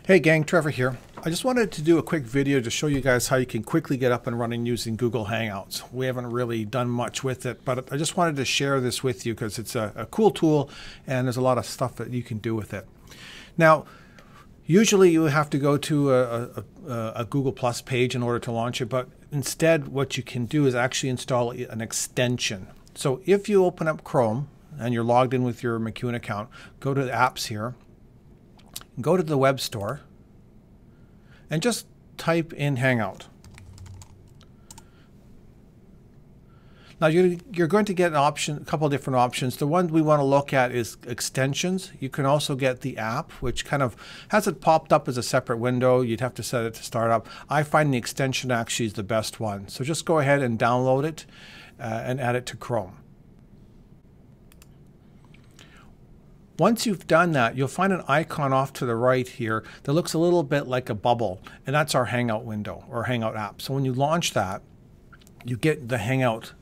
Hey gang, Trevor here. I just wanted to do a quick video to show you guys how you can quickly get up and running using Google Hangouts. We haven't really done much with it, but I just wanted to share this with you because it's a cool tool and there's a lot of stuff that you can do with it. Now, usually you have to go to a Google Plus page in order to launch it, but instead what you can do is actually install an extension. So if you open up Chrome and you're logged in with your McEwen account, go to the apps here, go to the web store and just type in Hangout. Now you're going to get a couple of different options. The one we want to look at is extensions. You can also get the app, which kind of has it popped up as a separate window. You'd have to set it to start up. I find the extension actually is the best one. So just go ahead and download it and add it to Chrome. Once you've done that, you'll find an icon off to the right here that looks a little bit like a bubble, and that's our Hangout window or Hangout app. So when you launch that, you get the Hangout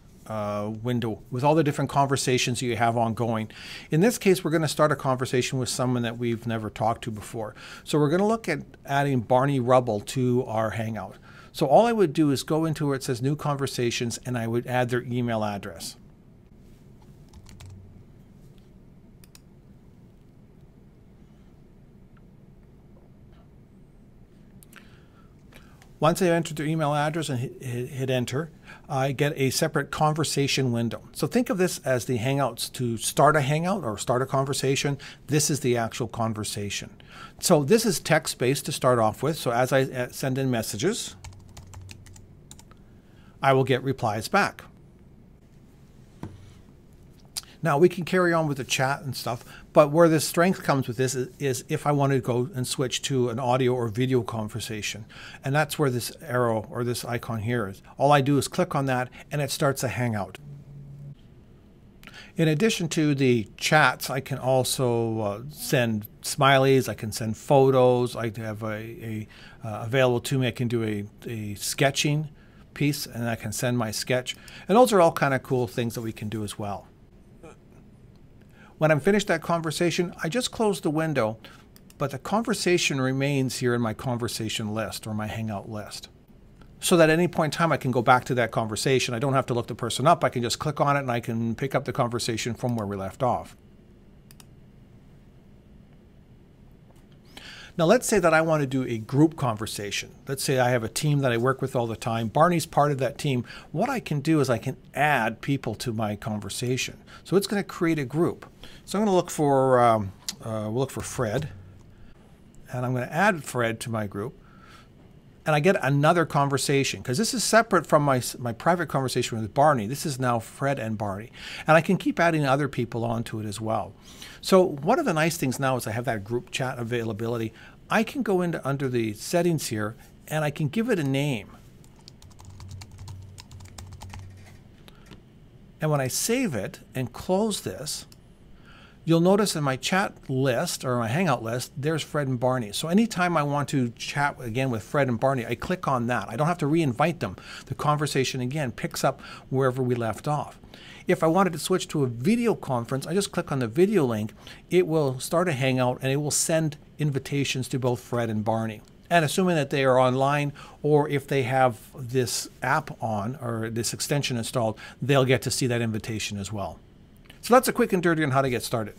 window with all the different conversations you have ongoing. In this case, we're going to start a conversation with someone that we've never talked to before. So we're going to look at adding Barney Rubble to our Hangout. So all I would do is go into where it says New Conversations, and I would add their email address. Once I enter their email address and hit enter, I get a separate conversation window. So think of this as the Hangouts to start a Hangout or start a conversation. This is the actual conversation. So this is text-based to start off with. So as I send in messages, I will get replies back. Now we can carry on with the chat and stuff, but where the strength comes with this is if I want to go and switch to an audio or video conversation. And that's where this arrow or this icon here is. All I do is click on that and it starts a Hangout. In addition to the chats, I can also send smileys, I can send photos, I have available to me, I can do a sketching piece and I can send my sketch. And those are all kind of cool things that we can do as well. When I'm finished that conversation, I just close the window, but the conversation remains here in my conversation list or my Hangout list. So that at any point in time, I can go back to that conversation. I don't have to look the person up. I can just click on it and I can pick up the conversation from where we left off. Now let's say that I want to do a group conversation. Let's say I have a team that I work with all the time. Barney's part of that team. What I can do is I can add people to my conversation. So it's going to create a group. So I'm going to look for, we'll look for Fred. And I'm going to add Fred to my group. And I get another conversation because this is separate from my private conversation with Barney. This is now Fred and Barney. And I can keep adding other people onto it as well. So one of the nice things now is I have that group chat availability. I can go into under the settings here and I can give it a name. And when I save it and close this, you'll notice in my chat list or my Hangout list, there's Fred and Barney. So anytime I want to chat again with Fred and Barney, I click on that. I don't have to re-invite them. The conversation again picks up wherever we left off. If I wanted to switch to a video conference, I just click on the video link. It will start a Hangout and it will send invitations to both Fred and Barney. And assuming that they are online or if they have this app on or this extension installed, they'll get to see that invitation as well. So that's a quick and dirty on how to get started.